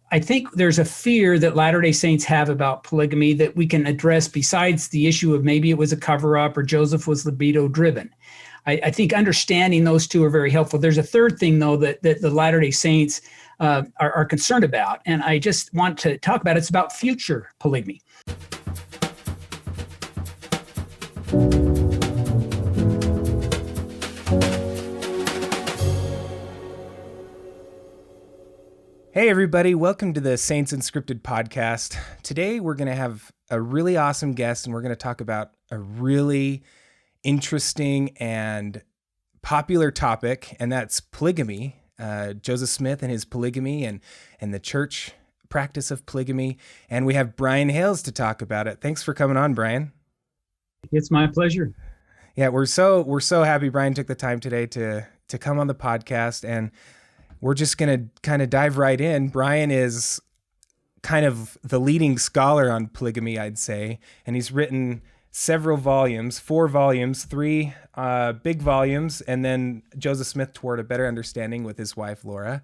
I think there's a fear that Latter-day Saints have about polygamy that we can address besides the issue of maybe it was a cover-up or Joseph was libido-driven. I think understanding those two are very helpful. There's a third thing, though, that the Latter-day Saints are concerned about, and I just want to talk about it. It's about future polygamy. Hey everybody, welcome to the Saints Unscripted podcast. Today we're going to have a really awesome guest and we're going to talk about a really interesting and popular topic, and that's polygamy. Joseph Smith and his polygamy and the church practice of polygamy. And we have Brian Hales to talk about it. Thanks for coming on, Brian. It's my pleasure. Yeah, we're so happy Brian took the time today to come on the podcast, and we're just going to kind of dive right in. Brian is kind of the leading scholar on polygamy, I'd say, and he's written several volumes, 4 volumes, 3 big volumes, and then Joseph Smith Toward a Better Understanding with his wife, Laura.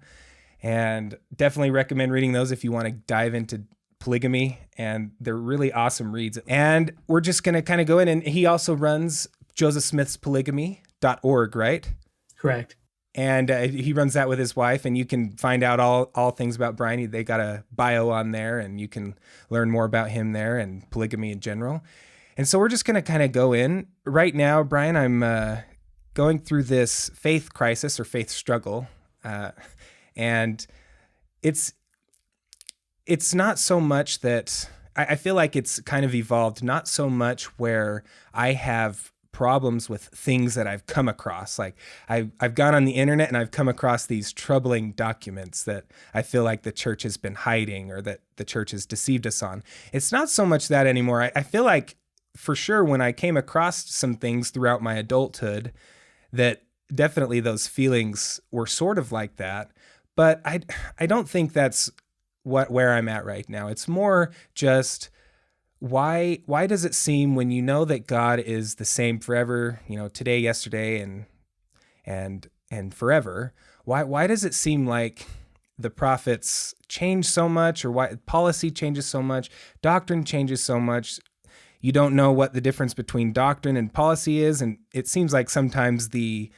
And definitely recommend reading those if you want to dive into polygamy, and they're really awesome reads. And we're just going to kind of go in, and he also runs josephsmithspolygamy.org, right? Correct. And he runs that with his wife, and you can find out all things about Brian. They got a bio on there, and you can learn more about him there and polygamy in general. And so we're just going to kind of go in. Right now, Brian, I'm going through this faith crisis or faith struggle. And it's not so much that I feel like it's kind of evolved, not so much where I have problems with things that I've come across. Like I've gone on the internet and I've come across these troubling documents that I feel like the church has been hiding or that the church has deceived us on. It's not so much that anymore. I feel like for sure when I came across some things throughout my adulthood that definitely those feelings were sort of like that, but I don't think that's where I'm at right now. It's more just why does it seem when you know that God is the same forever, today, yesterday, and forever, why does it seem like the prophets change so much, or why policy changes so much, doctrine changes so much? You don't know what the difference between doctrine and policy is, and it seems like sometimes the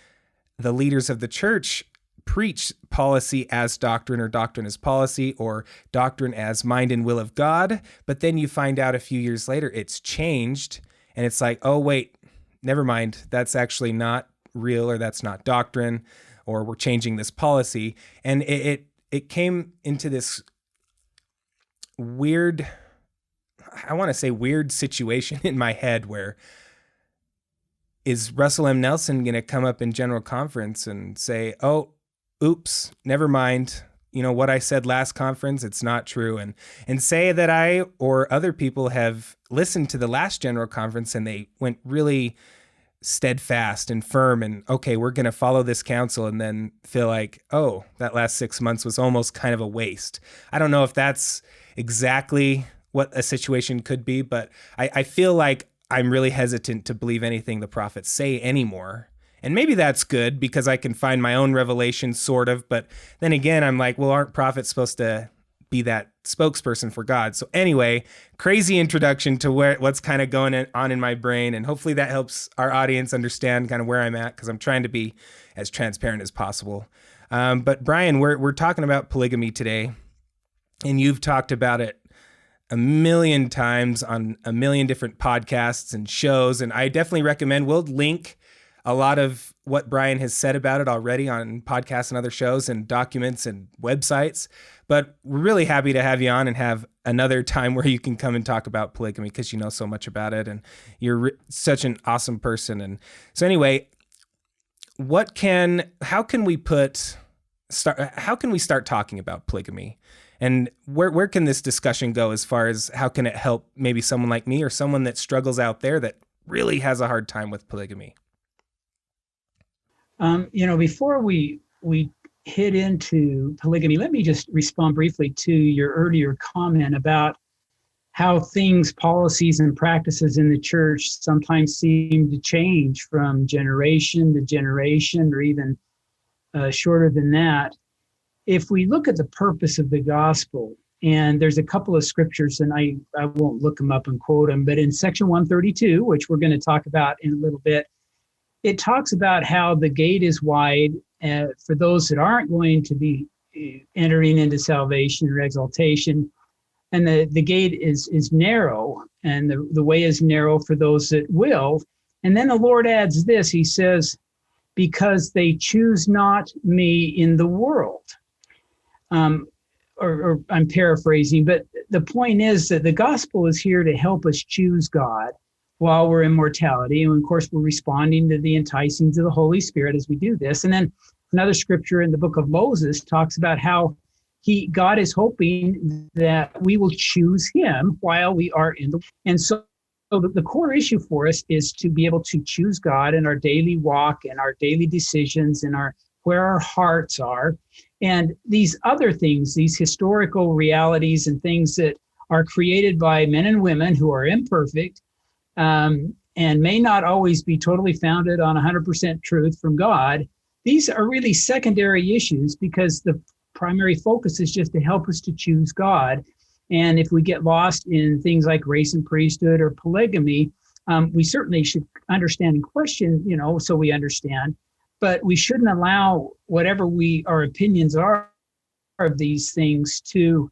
leaders of the church preach policy as doctrine or doctrine as policy or doctrine as mind and will of God. But then you find out a few years later it's changed and it's like, oh, wait, never mind. That's actually not real, or that's not doctrine, or we're changing this policy. And it came into this weird, I want to say weird situation in my head where is Russell M. Nelson going to come up in General Conference and say, oh, oops, never mind. What I said last conference, it's not true. And say that I or other people have listened to the last General Conference and they went really steadfast and firm and, okay, we're going to follow this counsel, and then feel like, oh, that last 6 months was almost kind of a waste. I don't know if that's exactly what a situation could be, but I feel like I'm really hesitant to believe anything the prophets say anymore. And maybe that's good because I can find my own revelation, sort of. But then again, I'm like, well, aren't prophets supposed to be that spokesperson for God? So anyway, crazy introduction to what's kind of going on in my brain. And hopefully that helps our audience understand kind of where I'm at, because I'm trying to be as transparent as possible. But Brian, we're talking about polygamy today, and you've talked about it a million times on a million different podcasts and shows. And I definitely recommend, we'll link a lot of what Brian has said about it already on podcasts and other shows and documents and websites. But we're really happy to have you on and have another time where you can come and talk about polygamy, because you know so much about it and you're such an awesome person. And so anyway, how can we start talking about polygamy? And where can this discussion go as far as how can it help maybe someone like me or someone that struggles out there that really has a hard time with polygamy? Before we hit into polygamy, let me just respond briefly to your earlier comment about how things, policies, and practices in the church sometimes seem to change from generation to generation, or even shorter than that. if we look at the purpose of the gospel, and there's a couple of scriptures, and I won't look them up and quote them, but in section 132, which we're going to talk about in a little bit, it talks about how the gate is wide for those that aren't going to be entering into salvation or exaltation, and the gate is narrow, and the way is narrow for those that will. And then the Lord adds this, he says, because they choose not me in the world. Or I'm paraphrasing, but the point is that the gospel is here to help us choose God while we're in mortality. And of course, we're responding to the enticings of the Holy Spirit as we do this. And then another scripture in the book of Moses talks about how God is hoping that we will choose him while we are in the, and so the core issue for us is to be able to choose God in our daily walk and our daily decisions and where our hearts are. And these other things, these historical realities and things that are created by men and women who are imperfect and may not always be totally founded on 100% truth from God, these are really secondary issues because the primary focus is just to help us to choose God. And if we get lost in things like race and priesthood or polygamy, we certainly should understand and question, so we understand. But we shouldn't allow whatever our opinions are of these things to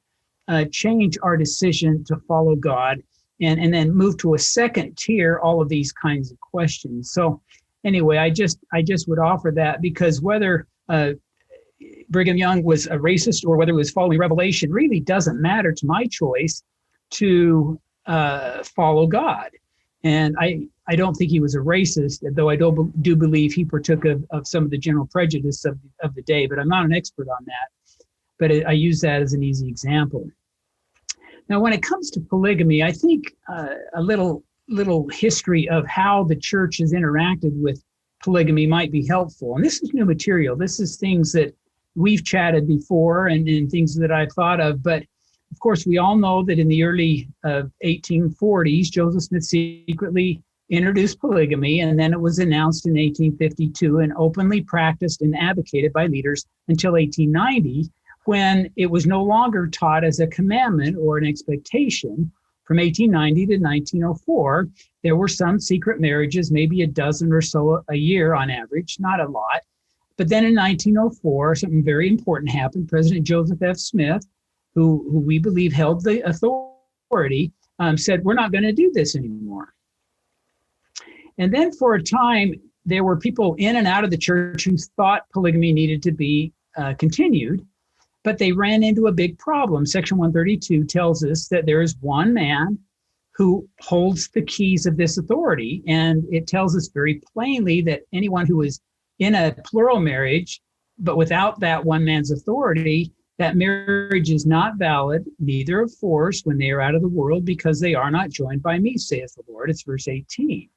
change our decision to follow God and then move to a second tier, all of these kinds of questions. So anyway, I just would offer that because whether Brigham Young was a racist or whether it was following Revelation really doesn't matter to my choice to follow God. And I don't think he was a racist, though I do believe he partook of some of the general prejudice of the day, but I'm not an expert on that. But I use that as an easy example. Now, when it comes to polygamy, I think a little history of how the church has interacted with polygamy might be helpful. And this is new material. This is things that we've chatted before and things that I've thought of. But of course, we all know that in the early 1840s, Joseph Smith secretly introduced polygamy, and then it was announced in 1852 and openly practiced and advocated by leaders until 1890, when it was no longer taught as a commandment or an expectation. From 1890 to 1904, there were some secret marriages, maybe a dozen or so a year on average, not a lot. But then in 1904, something very important happened. President Joseph F. Smith, who we believe held the authority, said, we're not going to do this anymore. And then for a time, there were people in and out of the church who thought polygamy needed to be continued, but they ran into a big problem. Section 132 tells us that there is one man who holds the keys of this authority, and it tells us very plainly that anyone who is in a plural marriage, but without that one man's authority, that marriage is not valid, neither of force when they are out of the world, because they are not joined by me, saith the Lord. It's verse 18.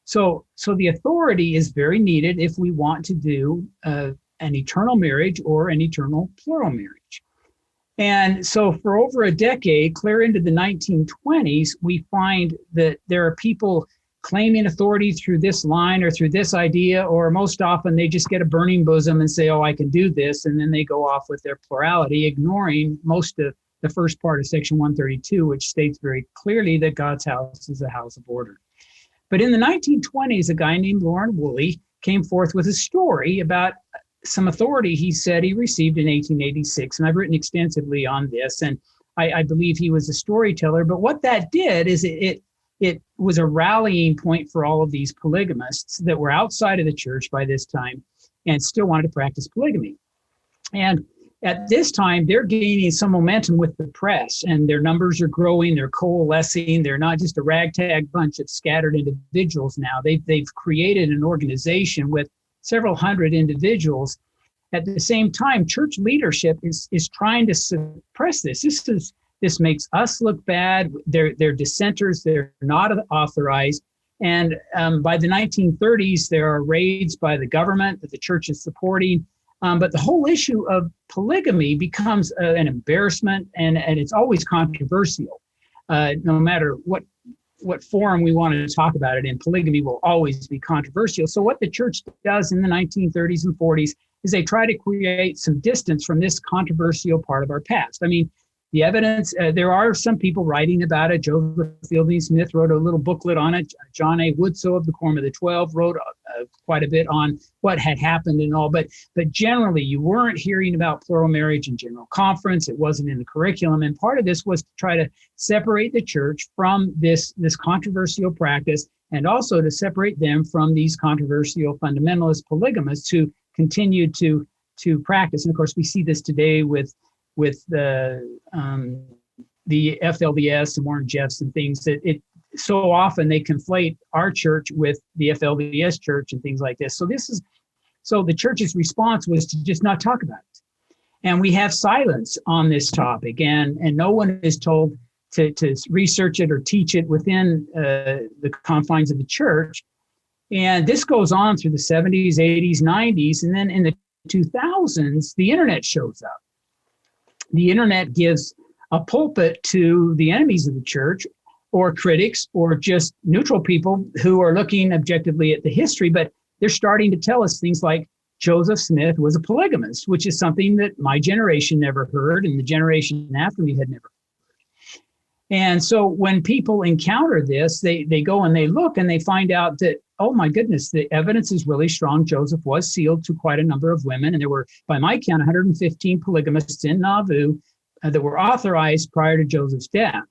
So the authority is very needed if we want to do an eternal marriage or an eternal plural marriage. And so for over a decade, clear into the 1920s, we find that there are people claiming authority through this line or through this idea, or most often they just get a burning bosom and say, oh, I can do this. And then they go off with their plurality, ignoring most of the first part of section 132, which states very clearly that God's house is a house of order. But in the 1920s, a guy named Warren Woolley came forth with a story about some authority he said he received in 1886. And I've written extensively on this, and I believe he was a storyteller. But what that did is it was a rallying point for all of these polygamists that were outside of the church by this time and still wanted to practice polygamy. And at this time, they're gaining some momentum with the press, and their numbers are growing, they're coalescing. They're not just a ragtag bunch of scattered individuals now. They've created an organization with several hundred individuals. At the same time, church leadership is trying to suppress this. This makes us look bad. They're dissenters. They're not authorized. And by the 1930s, there are raids by the government that the church is supporting. But the whole issue of polygamy becomes an embarrassment, and it's always controversial. No matter what forum we want to talk about it in, polygamy will always be controversial. So what the church does in the 1930s and 40s is they try to create some distance from this controversial part of our past. I mean, the evidence, there are some people writing about it. Joseph Fielding Smith wrote a little booklet on it. John A. Woodsoe of the Quorum of the 12 wrote quite a bit on what had happened and all. But generally, you weren't hearing about plural marriage in general conference. It wasn't in the curriculum. And part of this was to try to separate the church from this controversial practice, and also to separate them from these controversial fundamentalist polygamists who continued to practice. And of course, we see this today with the FLDS and Warren Jeffs and things, that it so often they conflate our church with the FLDS church and things like this. So the church's response was to just not talk about it. And we have silence on this topic, and no one is told to research it or teach it within the confines of the church. And this goes on through the 70s, 80s, 90s, and then in the 2000s, the internet shows up. The internet gives a pulpit to the enemies of the church, or critics, or just neutral people who are looking objectively at the history, but they're starting to tell us things like Joseph Smith was a polygamist, which is something that my generation never heard and the generation after me had never heard. And so when people encounter this, they go and they look and they find out that, oh my goodness, the evidence is really strong. Joseph was sealed to quite a number of women. And there were, by my count, 115 polygamists in Nauvoo that were authorized prior to Joseph's death.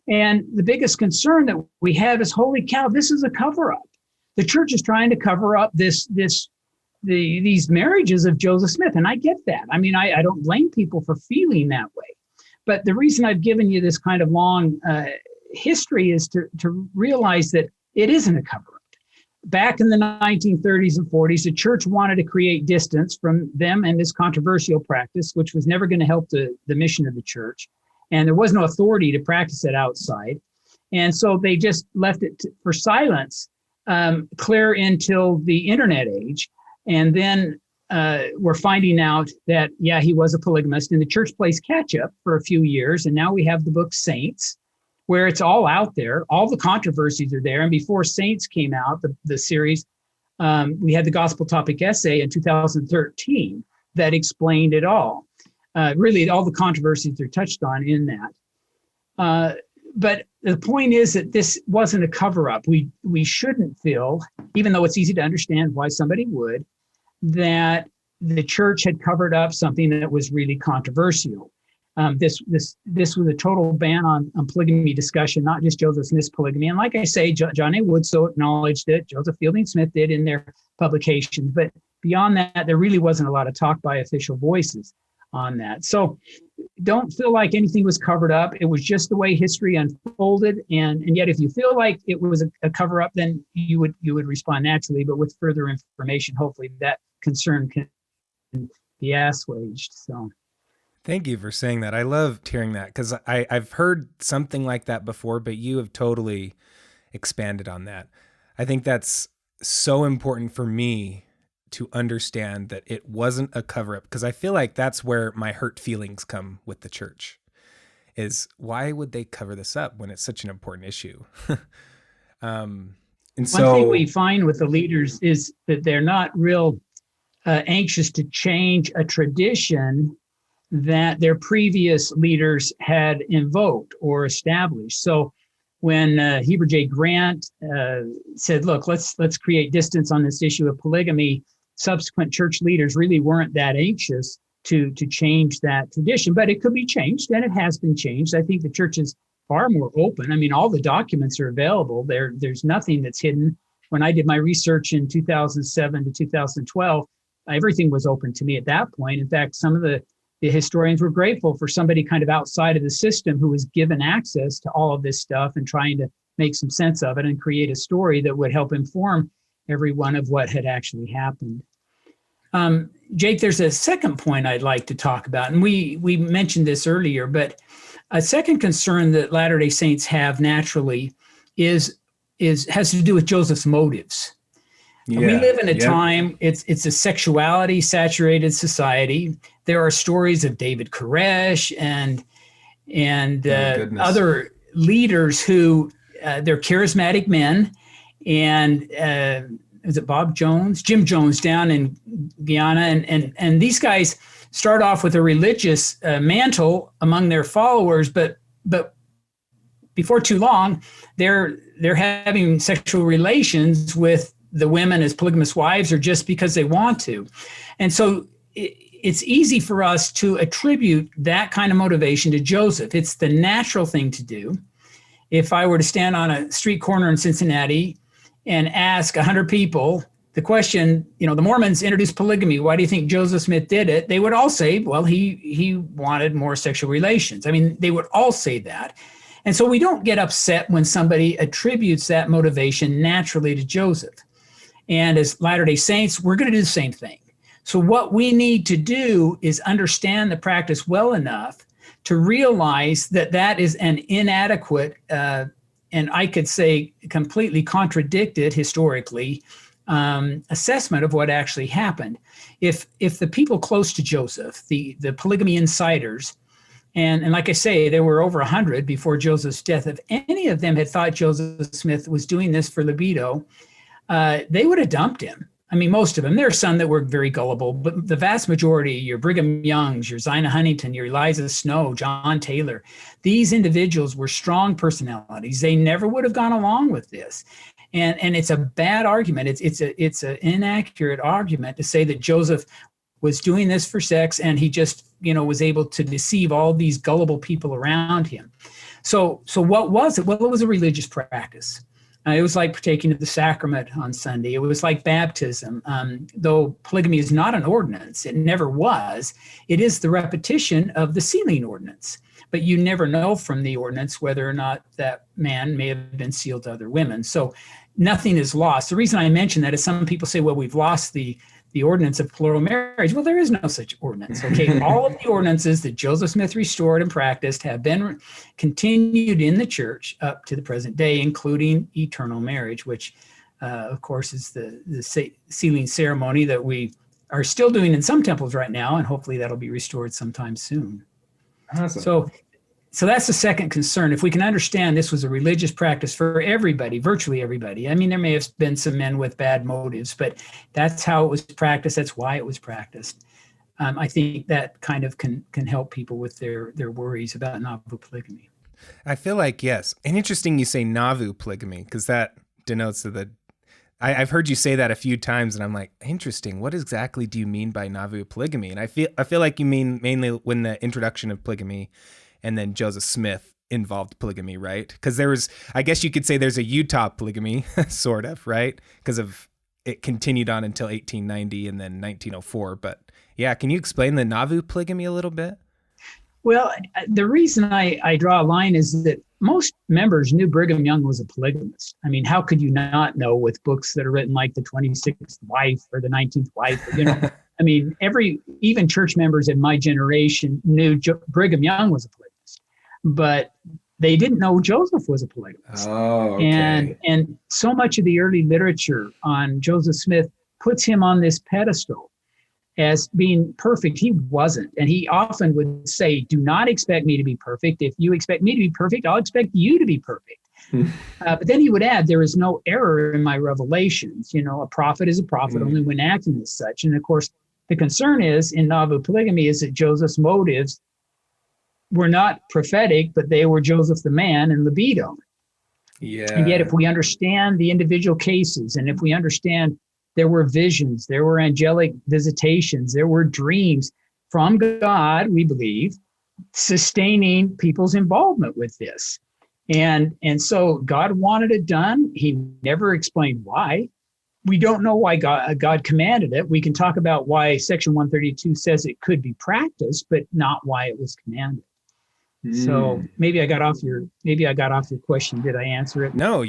And the biggest concern that we have is, holy cow, this is a cover-up. The church is trying to cover up these marriages of Joseph Smith. And I get that. I mean, I don't blame people for feeling that way. But the reason I've given you this kind of long history is to realize that it isn't a cover-up. Back in the 1930s and 40s, the church wanted to create distance from them and this controversial practice, which was never going to help the mission of the church. And there was no authority to practice it outside. And so they just left it for silence clear until the internet age. And then we're finding out that, yeah, he was a polygamist, and the church plays catch up for a few years. And now we have the book Saints, where it's all out there. All the controversies are there. And before Saints came out, the series, we had the Gospel Topic Essay in 2013 that explained it all. Really, all the controversies are touched on in that. But the point is that this wasn't a cover-up. We shouldn't feel, even though it's easy to understand why somebody would, that the church had covered up something that was really controversial. This was a total ban on polygamy discussion, not just Joseph Smith's polygamy. And like I say, John A. Woodsoe acknowledged it. Joseph Fielding Smith did in their publications. But beyond that, there really wasn't a lot of talk by official voices on that. So don't feel like anything was covered up. It was just the way history unfolded. And yet, if you feel like it was a cover up, then you would respond naturally. But with further information, hopefully that concern can be assuaged. So thank you for saying that. I loved hearing that, because I've heard something like that before, but you have totally expanded on that. I think that's so important for me to understand that it wasn't a cover-up, because I feel like that's where my hurt feelings come with the church, is why would they cover this up when it's such an important issue? One thing we find with the leaders is that they're not real anxious to change a tradition that their previous leaders had invoked or established. So when Heber J. Grant said, look, let's create distance on this issue of polygamy, subsequent church leaders really weren't that anxious to change that tradition, but it could be changed, and it has been changed. I think the church is far more open. I mean, all the documents are available. There's nothing that's hidden. When I did my research in 2007 to 2012, everything was open to me at that point. In fact, some of the historians were grateful for somebody kind of outside of the system who was given access to all of this stuff and trying to make some sense of it and create a story that would help inform everyone of what had actually happened. Jake, there's a second point I'd like to talk about, and we mentioned this earlier, but a second concern that Latter-day Saints have naturally has to do with Joseph's motives. Yeah, we live in a time, it's a sexuality saturated society. There are stories of David Koresh and other leaders who they're charismatic men, and is it Bob Jones, Jim Jones down in Guyana, and these guys start off with a religious mantle among their followers, but before too long, they're having sexual relations with the women as polygamous wives, or just because they want to. And so it's easy for us to attribute that kind of motivation to Joseph. It's the natural thing to do. If I were to stand on a street corner in Cincinnati and ask 100 people the question, the Mormons introduced polygamy, why do you think Joseph Smith did it? They would all say, well, he wanted more sexual relations. I mean, they would all say that. And so we don't get upset when somebody attributes that motivation naturally to Joseph. And as Latter-day Saints, we're going to do the same thing. So what we need to do is understand the practice well enough to realize that that is an inadequate, and I could say completely contradicted historically, assessment of what actually happened. If the people close to Joseph, the polygamy insiders, and like I say, there were over 100 before Joseph's death. If any of them had thought Joseph Smith was doing this for libido, they would have dumped him. I mean, most of them. There are some that were very gullible, but the vast majority, your Brigham Youngs, your Zina Huntington, your Eliza Snow, John Taylor, these individuals were strong personalities. They never would have gone along with this. And it's a bad argument. It's an inaccurate argument to say that Joseph was doing this for sex and he just, was able to deceive all these gullible people around him. So what was it? Well, it was a religious practice. It was like partaking of the sacrament on Sunday. It was like baptism. Though polygamy is not an ordinance, it never was. It is the repetition of the sealing ordinance. But you never know from the ordinance whether or not that man may have been sealed to other women. So nothing is lost. The reason I mention that is some people say, well, we've lost the ordinance of plural marriage. Well, there is no such ordinance. Okay, all of the ordinances that Joseph Smith restored and practiced have been continued in the church up to the present day, including eternal marriage, which, of course, is the sealing ceremony that we are still doing in some temples right now, and hopefully that'll be restored sometime soon. Awesome. So that's the second concern. If we can understand this was a religious practice for everybody, virtually everybody. I mean, there may have been some men with bad motives, but that's how it was practiced. That's why it was practiced. I think that kind of can help people with their worries about Nauvoo polygamy. I feel like, yes. And interesting you say Nauvoo polygamy, because that denotes that I've heard you say that a few times, and I'm like, interesting. What exactly do you mean by Nauvoo polygamy? And I feel like you mean mainly when the introduction of polygamy and then Joseph Smith involved polygamy, right? Because I guess you could say there's a Utah polygamy, sort of, right? Because of it continued on until 1890 and then 1904. But yeah, can you explain the Nauvoo polygamy a little bit? Well, the reason I draw a line is that most members knew Brigham Young was a polygamist. I mean, how could you not know with books that are written like the 26th wife or the 19th wife? I mean, even church members in my generation knew Brigham Young was a polygamist, but they didn't know Joseph was a polygamist. Oh, okay. And so much of the early literature on Joseph Smith puts him on this pedestal as being perfect. He wasn't. And he often would say, do not expect me to be perfect. If you expect me to be perfect, I'll expect you to be perfect. But then he would add, there is no error in my revelations. A prophet is a prophet only when acting as such. And of course, the concern is in Nauvoo polygamy is that Joseph's motives were not prophetic, but they were Joseph the man and libido. Yeah. And yet if we understand the individual cases, and if we understand there were visions, there were angelic visitations, there were dreams from God, we believe, sustaining people's involvement with this. And so God wanted it done. He never explained why. We don't know why God commanded it. We can talk about why Section 132 says it could be practiced, but not why it was commanded. So maybe I got off your question. Did I answer it? No,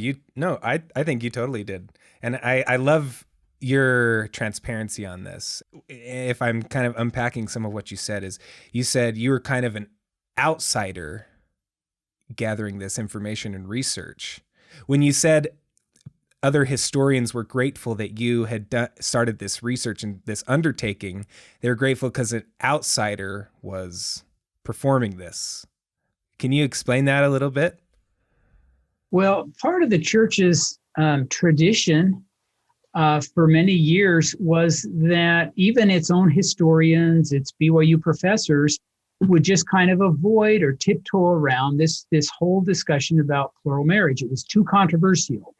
I think you totally did. And I love your transparency on this. If I'm kind of unpacking some of what you said, is you said you were kind of an outsider gathering this information and research. When you said other historians were grateful that you had started this research and this undertaking, they were grateful because an outsider was performing this. Can you explain that a little bit? Well, part of the church's tradition for many years was that even its own historians, its BYU professors, would just kind of avoid or tiptoe around this whole discussion about plural marriage. It was too controversial.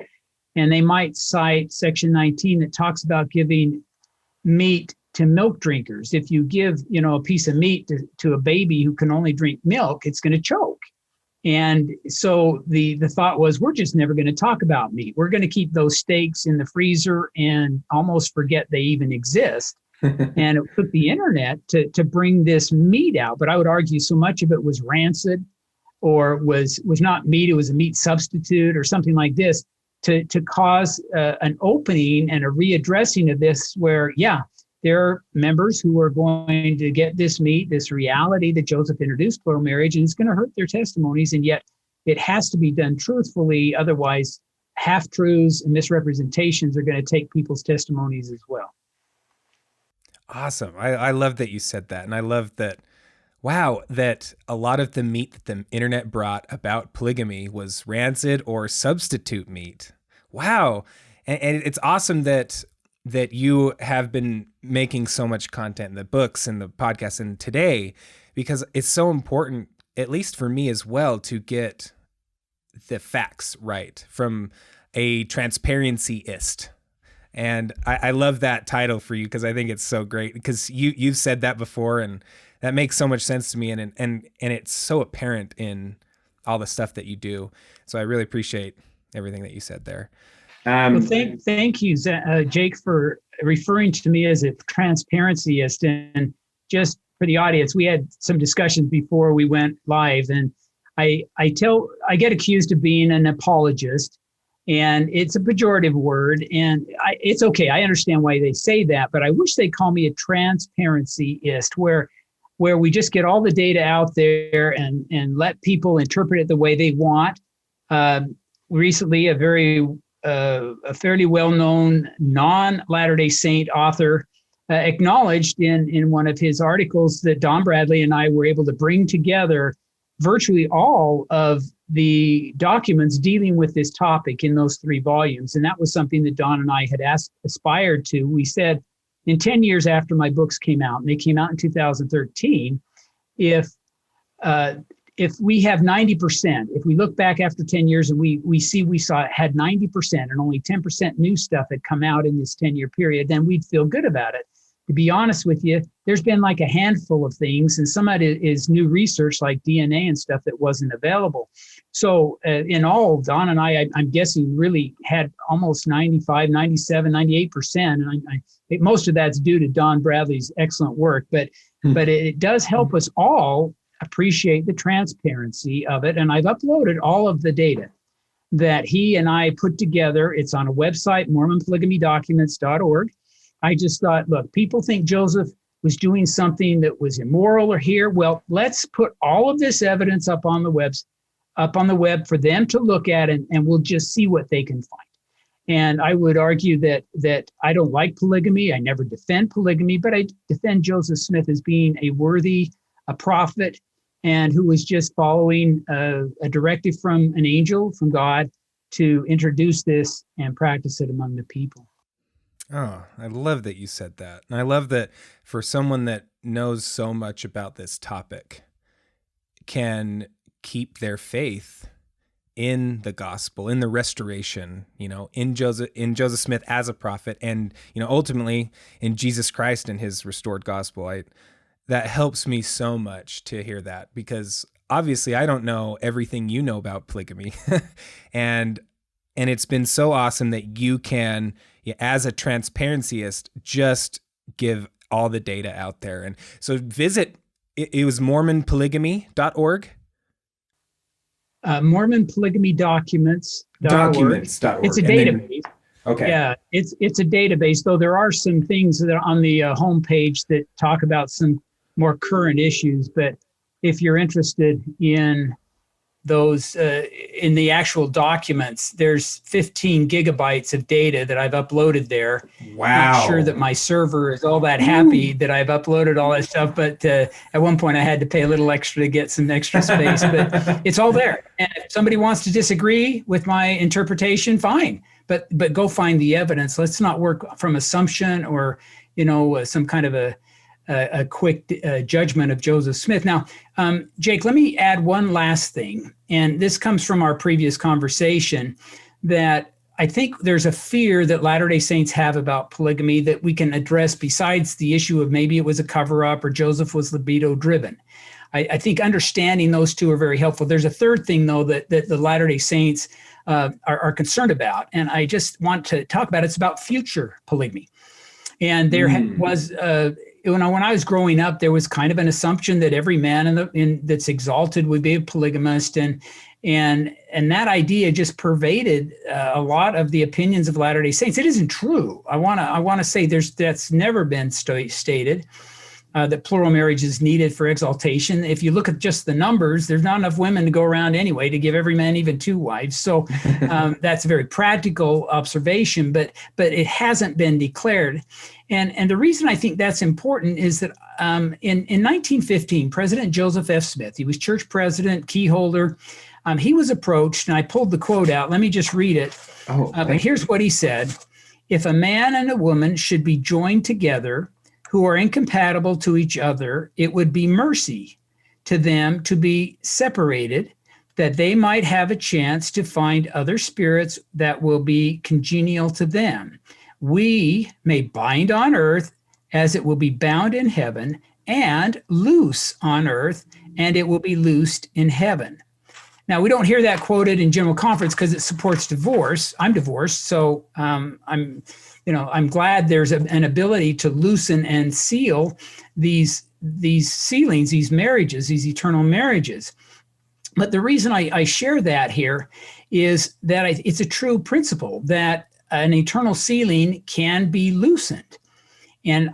And they might cite Section 19 that talks about giving meat to milk drinkers. If you give, a piece of meat to a baby who can only drink milk, it's going to choke. And so the thought was, we're just never going to talk about meat. We're going to keep those steaks in the freezer and almost forget they even exist. And it took the internet to bring this meat out. But I would argue so much of it was rancid or was not meat. It was a meat substitute or something like this to cause an opening and a readdressing of this where, there are members who are going to get this meat, this reality that Joseph introduced plural marriage, and it's going to hurt their testimonies. And yet it has to be done truthfully. Otherwise, half-truths and misrepresentations are going to take people's testimonies as well. Awesome. I love that you said that. And I love that, wow, that a lot of the meat that the internet brought about polygamy was rancid or substitute meat. Wow. And it's awesome that you have been making so much content in the books and the podcasts and today, because it's so important, at least for me as well, to get the facts right from a transparencyist. And I love that title for you because I think it's so great because you've said that before and that makes so much sense to me and it's so apparent in all the stuff that you do. So I really appreciate everything that you said there. Well, thank you, Jake, for referring to me as a transparencyist. And just for the audience, we had some discussions before we went live, and I get accused of being an apologist, and it's a pejorative word, and it's okay. I understand why they say that, but I wish they'd call me a transparencyist, where we just get all the data out there and let people interpret it the way they want. Recently, a fairly well-known non-Latter-day Saint author acknowledged in one of his articles that Don Bradley and I were able to bring together virtually all of the documents dealing with this topic in those 3 volumes. And that was something that Don and I had aspired to. We said, in 10 years after my books came out, and they came out in 2013, if we have 90%, if we look back after 10 years and we had 90% and only 10% new stuff had come out in this 10-year period, then we'd feel good about it. To be honest with you, there's been like a handful of things, and some of it is new research like DNA and stuff that wasn't available. So in all, Don and I'm guessing really had almost 95, 97, 98%. And I think most of that's due to Don Bradley's excellent work, but it does help us all appreciate the transparency of it. And I've uploaded all of the data that he and I put together. It's on a website, mormonpolygamydocuments.org. I just thought, look, people think Joseph was doing something that was immoral or here. Well, let's put all of this evidence up on the web for them to look at, and we'll just see what they can find. And I would argue that I don't like polygamy. I never defend polygamy, but I defend Joseph Smith as being a prophet, and who was just following a directive from an angel, from God, to introduce this and practice it among the people. Oh, I love that you said that. And I love that for someone that knows so much about this topic can keep their faith in the gospel, in the restoration, in Joseph Smith as a prophet, and, ultimately in Jesus Christ and his restored gospel. That helps me so much to hear that, because obviously I don't know everything you know about polygamy. and it's been so awesome that you can, as a transparencyist, just give all the data out there. And so visit, it was mormonpolygamy.org. Mormon Polygamy Documents.org. It's a database. Okay. Yeah, it's a database, though there are some things that are on the homepage that talk about some more current issues. But if you're interested in those, in the actual documents, there's 15 gigabytes of data that I've uploaded there. Wow. Not sure that my server is all that happy that I've uploaded all that stuff, but at one point I had to pay a little extra to get some extra space, but it's all there. And if somebody wants to disagree with my interpretation, fine. but go find the evidence. Let's not work from assumption or, some kind of a quick judgment of Joseph Smith. Now, Jake, let me add one last thing. And this comes from our previous conversation, that I think there's a fear that Latter-day Saints have about polygamy that we can address besides the issue of maybe it was a cover-up or Joseph was libido driven. I think understanding those two are very helpful. There's a third thing, though, that the Latter-day Saints are concerned about, and I just want to talk about it. It's about future polygamy. And there was, when I was growing up, there was kind of an assumption that every man that's exalted would be a polygamist, and that idea just pervaded a lot of the opinions of Latter-day Saints. It isn't true. I want to say that's never been stated. That plural marriage is needed for exaltation. If you look at just the numbers, there's not enough women to go around anyway to give every man even 2 wives. So that's a very practical observation, but it hasn't been declared. And the reason I think that's important is that in 1915, President Joseph F. Smith, he was church president, key holder. He was approached, and I pulled the quote out. Let me just read it. But here's what he said. If a man and a woman should be joined together who are incompatible to each other, it would be mercy to them to be separated, that they might have a chance to find other spirits that will be congenial to them. We may bind on earth as it will be bound in heaven, and loose on earth, and it will be loosed in heaven. Now, we don't hear that quoted in General Conference because it supports divorce. I'm divorced, so I'm glad there's an ability to loosen and seal these sealings, these marriages, these eternal marriages. But the reason I share that here is that it's a true principle that an eternal sealing can be loosened. And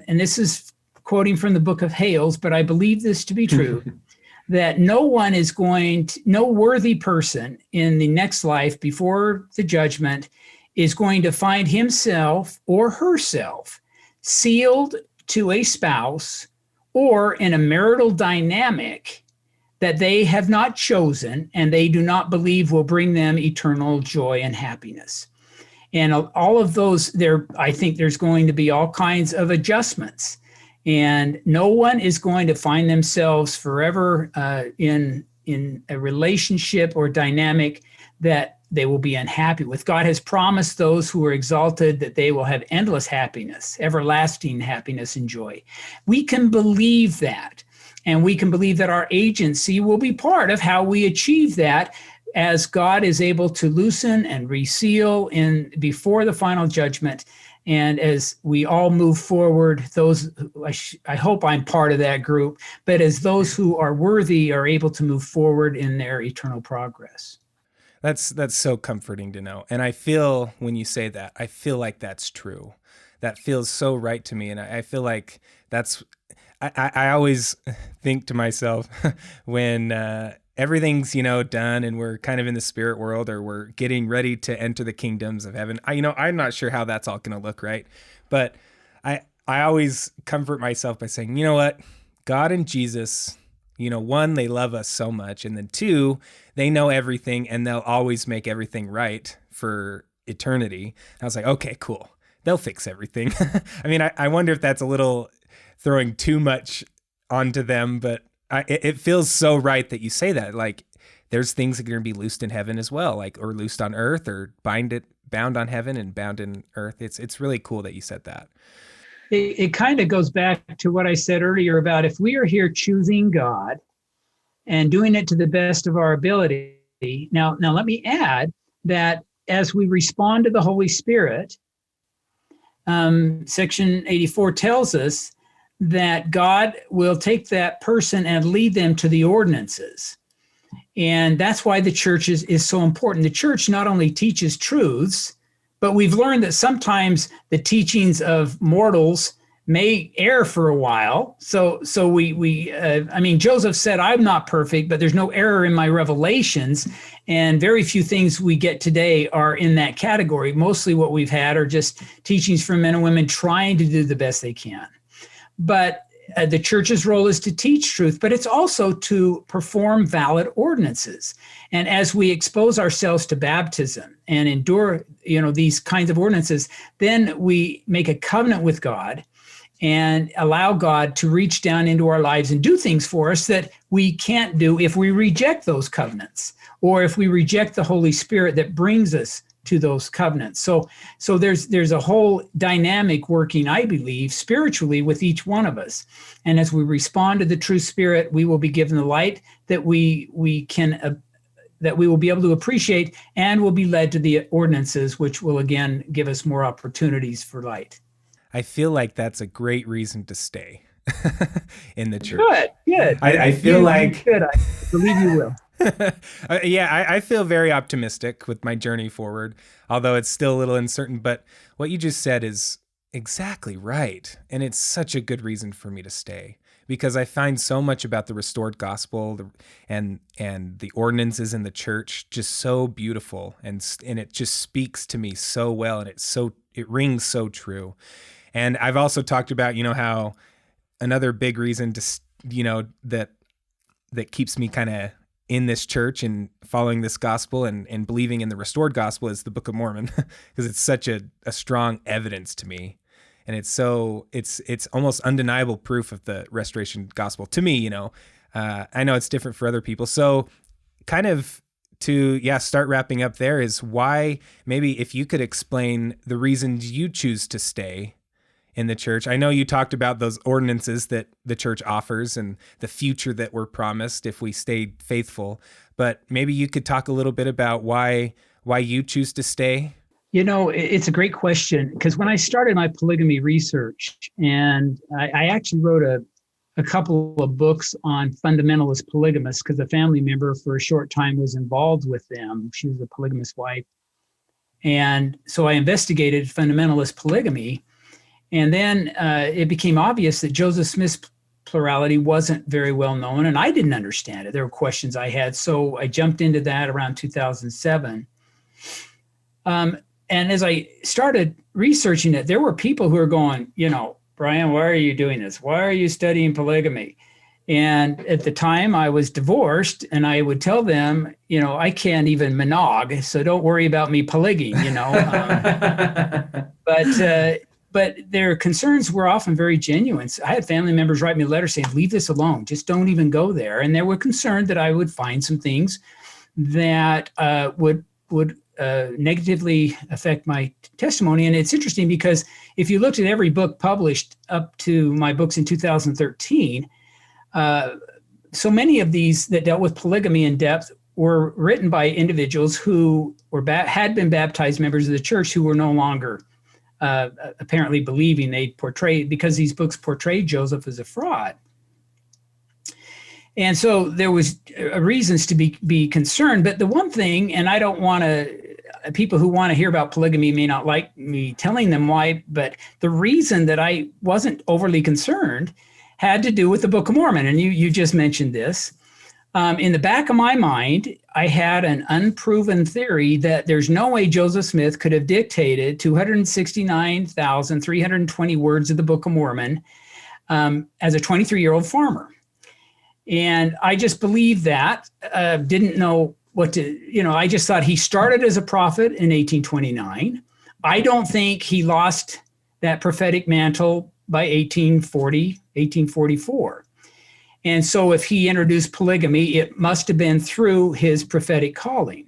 this is quoting from the book of Hales, but I believe this to be true, that no worthy person in the next life before the judgment is going to find himself or herself sealed to a spouse or in a marital dynamic that they have not chosen and they do not believe will bring them eternal joy and happiness. And all of those, I think there's going to be all kinds of adjustments. And no one is going to find themselves forever in a relationship or dynamic that they will be unhappy with. God has promised those who are exalted that they will have endless happiness, everlasting happiness and joy. We can believe that, and we can believe that our agency will be part of how we achieve that as God is able to loosen and reseal before the final judgment. And as we all move forward, I hope I'm part of that group, but as those who are worthy are able to move forward in their eternal progress. That's so comforting to know. And I feel when you say that, I feel like that's true. That feels so right to me. And I feel like I always think to myself when everything's, done and we're kind of in the spirit world or we're getting ready to enter the kingdoms of heaven. I'm not sure how that's all going to look, right? But I always comfort myself by saying, you know what? God and Jesus, one, they love us so much. And then two, they know everything and they'll always make everything right for eternity. And I was like, okay, cool. They'll fix everything. I mean, I wonder if that's a little throwing too much onto them, but it feels so right that you say that. Like there's things that are going to be loosed in heaven as well, or loosed on earth, or bound on heaven and bound in earth. It's really cool that you said that. It kind of goes back to what I said earlier about if we are here choosing God and doing it to the best of our ability. Now let me add that as we respond to the Holy Spirit, Section 84 tells us that God will take that person and lead them to the ordinances. And that's why the church is so important. The church not only teaches truths, but we've learned that sometimes the teachings of mortals may err for a while. So Joseph said, I'm not perfect, but there's no error in my revelations. And very few things we get today are in that category. Mostly what we've had are just teachings from men and women trying to do the best they can. But the church's role is to teach truth, but it's also to perform valid ordinances. And as we expose ourselves to baptism and endure, these kinds of ordinances, then we make a covenant with God and allow God to reach down into our lives and do things for us that we can't do if we reject those covenants, or if we reject the Holy Spirit that brings us to those covenants. So there's a whole dynamic working, I believe, spiritually with each one of us. And as we respond to the true Spirit, we will be given the light that we will be able to appreciate, and will be led to the ordinances, which will again give us more opportunities for light. I feel like that's a great reason to stay in the church. Good. I feel like good. I believe you will. I feel very optimistic with my journey forward, although it's still a little uncertain. But what you just said is exactly right. And it's such a good reason for me to stay, because I find so much about the restored gospel and the ordinances in the church just so beautiful. And it just speaks to me so well. And it rings so true. And I've also talked about, how another big reason to, that keeps me kind of in this church and following this gospel and believing in the restored gospel is the Book of Mormon, because it's such a strong evidence to me. And it's almost undeniable proof of the restoration gospel to me. I know it's different for other people. So kind of to start wrapping up there is why, maybe if you could explain the reasons you choose to stay in the church. I know you talked about those ordinances that the church offers and the future that we're promised if we stay faithful, but maybe you could talk a little bit about why you choose to stay. It's a great question, because when I started my polygamy research, and I actually wrote a couple of books on fundamentalist polygamists, because a family member for a short time was involved with them. She was a polygamous wife. And so I investigated fundamentalist polygamy. And then it became obvious that Joseph Smith's plurality wasn't very well known, and I didn't understand it. There were questions I had. So I jumped into that around 2007. And as I started researching it, there were people who were going, Brian, why are you doing this? Why are you studying polygamy? And at the time I was divorced, and I would tell them, I can't even monog, so don't worry about me polygying, But their concerns were often very genuine. I had family members write me a letter saying, leave this alone, just don't even go there. And they were concerned that I would find some things that would negatively affect my testimony. And it's interesting, because if you looked at every book published up to my books in 2013, so many of these that dealt with polygamy in depth were written by individuals who had been baptized members of the church who were no longer apparently believing. They portrayed, because these books portrayed Joseph as a fraud. And so there was reasons to be concerned. But the one thing, and I don't want to, people who want to hear about polygamy may not like me telling them why, but the reason that I wasn't overly concerned had to do with the Book of Mormon. And you just mentioned this. In the back of my mind, I had an unproven theory that there's no way Joseph Smith could have dictated 269,320 words of the Book of Mormon as a 23-year-old farmer. And I just believed that, didn't know what to, I just thought he started as a prophet in 1829. I don't think he lost that prophetic mantle by 1840, 1844. And so if he introduced polygamy, it must have been through his prophetic calling.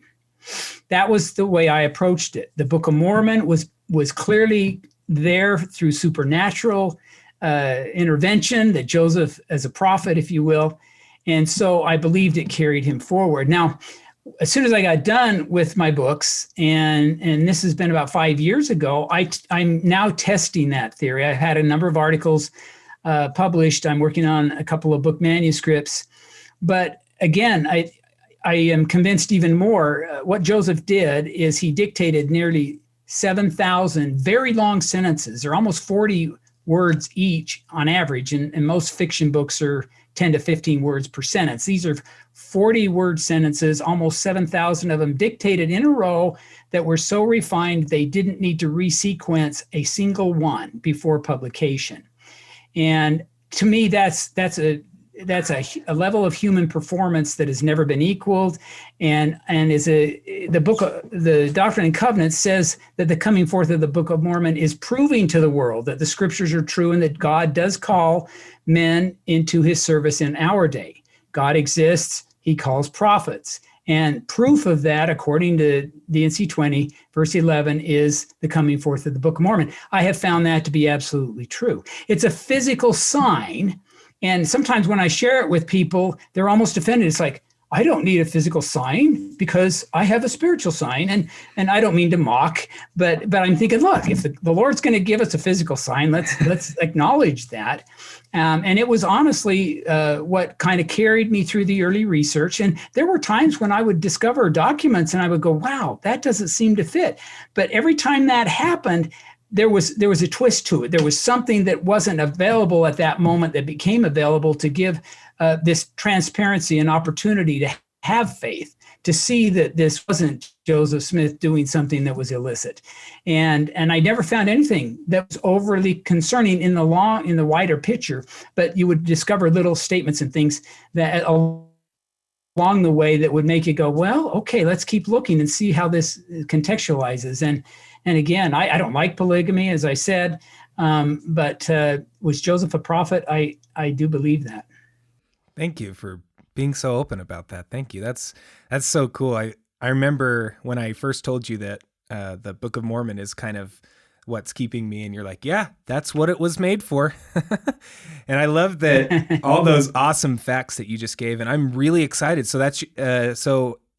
That was the way I approached it. The Book of Mormon was clearly there through supernatural intervention, that Joseph, as a prophet, if you will. And so I believed it carried him forward. Now, as soon as I got done with my books, and this has been about 5 years ago, I'm now testing that theory. I've had a number of articles published. I'm working on a couple of book manuscripts. But again, I am convinced even more. What Joseph did is he dictated nearly 7,000 very long sentences, or almost 40 words each on average. And most fiction books are 10 to 15 words per sentence. These are 40-word sentences, almost 7,000 of them dictated in a row, that were so refined they didn't need to resequence a single one before publication. And to me, that's a level of human performance that has never been equaled, and the Doctrine and Covenants says that the coming forth of the Book of Mormon is proving to the world that the scriptures are true and that God does call men into his service in our day. God exists, he calls prophets. And proof of that, according to D&C 20, verse 11, is the coming forth of the Book of Mormon. I have found that to be absolutely true. It's a physical sign. And sometimes when I share it with people, they're almost offended. It's like, I don't need a physical sign because I have a spiritual sign. And I don't mean to mock, but I'm thinking, look, if the Lord's going to give us a physical sign, let's acknowledge that. And it was honestly what kind of carried me through the early research. And there were times when I would discover documents and I would go, wow, that doesn't seem to fit. But every time that happened, there was a twist to it. There was something that wasn't available at that moment that became available to give this transparency and opportunity to have faith, to see that this wasn't Joseph Smith doing something that was illicit. And I never found anything that was overly concerning in the wider picture, but you would discover little statements and things that along the way that would make you go, well, okay, let's keep looking and see how this contextualizes. And again, I don't like polygamy, as I said, but was Joseph a prophet? I do believe that. Thank you for being so open about that. Thank you. That's so cool. I remember when I first told you that the Book of Mormon is kind of what's keeping me, and you're like, yeah, that's what it was made for. And I love that all those awesome facts that you just gave, and I'm really excited. So that's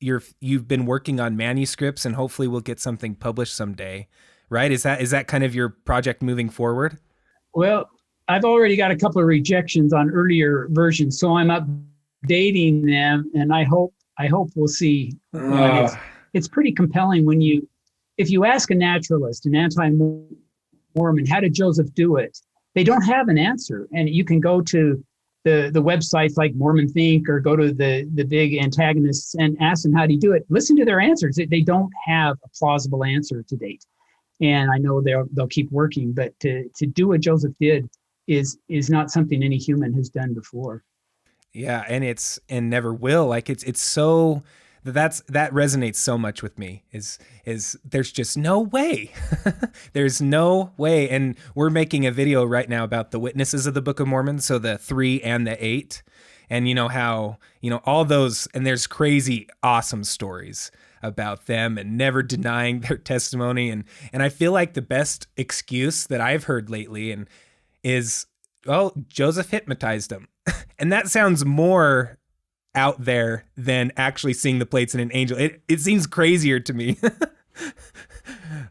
you've been working on manuscripts, and hopefully we'll get something published someday, right? Is that kind of your project moving forward? Well, I've already got a couple of rejections on earlier versions, so I'm updating them, and I hope we'll see. It's pretty compelling if you ask a naturalist, an anti-Mormon, how did Joseph do it? They don't have an answer, and you can go to the websites like Mormon Think or go to the big antagonists and ask them how do you do it. Listen to their answers. They don't have a plausible answer to date, and I know they'll keep working, but to do what Joseph did is not something any human has done before. Yeah, and never will. Like it's so that resonates so much with me. Is there's just no way. There's no way. And we're making a video right now about the witnesses of the Book of Mormon, so the 3 and the 8, and how all those, and there's crazy awesome stories about them and never denying their testimony, and I feel like the best excuse that I've heard lately is, well, Joseph hypnotized him. And that sounds more out there than actually seeing the plates in an angel. It seems crazier to me.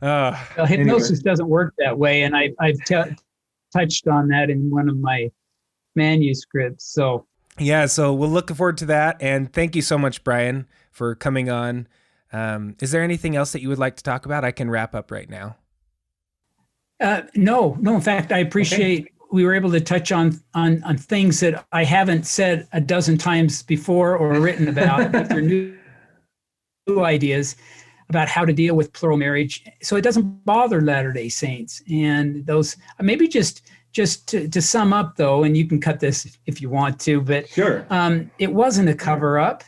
Well, hypnosis doesn't work that way. And I've touched on that in one of my manuscripts. So yeah, so we'll look forward to that. And thank you so much, Brian, for coming on. Is there anything else that you would like to talk about? I can wrap up right now. No. In fact, I appreciate we were able to touch on things that I haven't said a dozen times before or written about. But they're new ideas about how to deal with plural marriage, so it doesn't bother Latter-day Saints. And those maybe just to sum up, though, and you can cut this if you want to, but sure. It wasn't a cover-up.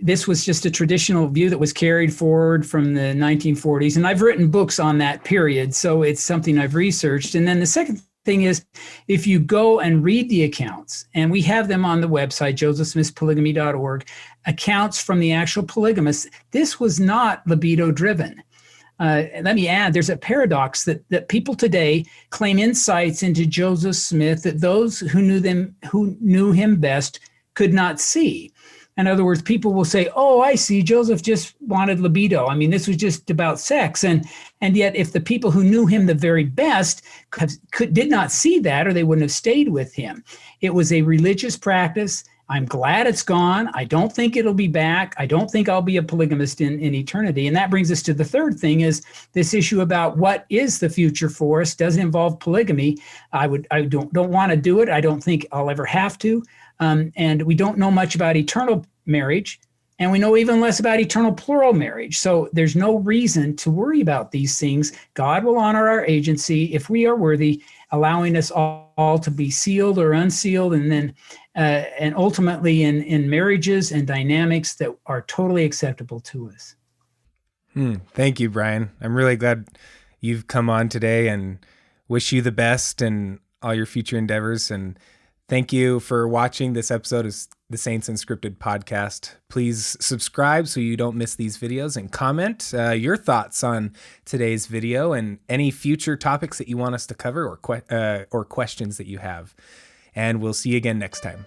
This was just a traditional view that was carried forward from the 1940s. And I've written books on that period, so it's something I've researched. And then the second thing is, if you go and read the accounts, and we have them on the website, josephsmithpolygamy.org, accounts from the actual polygamists, this was not libido-driven. Let me add, there's a paradox that people today claim insights into Joseph Smith that those who knew him best could not see. In other words, people will say, oh, I see, Joseph just wanted libido. I mean, this was just about sex. And yet, if the people who knew him the very best did not see that, or they wouldn't have stayed with him. It was a religious practice. I'm glad it's gone. I don't think it'll be back. I don't think I'll be a polygamist in eternity. And that brings us to the third thing, is this issue about what is the future for us. Does it involve polygamy? I don't want to do it. I don't think I'll ever have to. And we don't know much about eternal marriage. And we know even less about eternal plural marriage. So there's no reason to worry about these things. God will honor our agency if we are worthy, allowing us all to be sealed or unsealed, and then and ultimately in marriages and dynamics that are totally acceptable to us. Thank you, Brian. I'm really glad you've come on today, and wish you the best in all your future endeavors. And thank you for watching this episode of the Saints Unscripted podcast. Please subscribe so you don't miss these videos, and comment your thoughts on today's video and any future topics that you want us to cover, or questions that you have. And we'll see you again next time.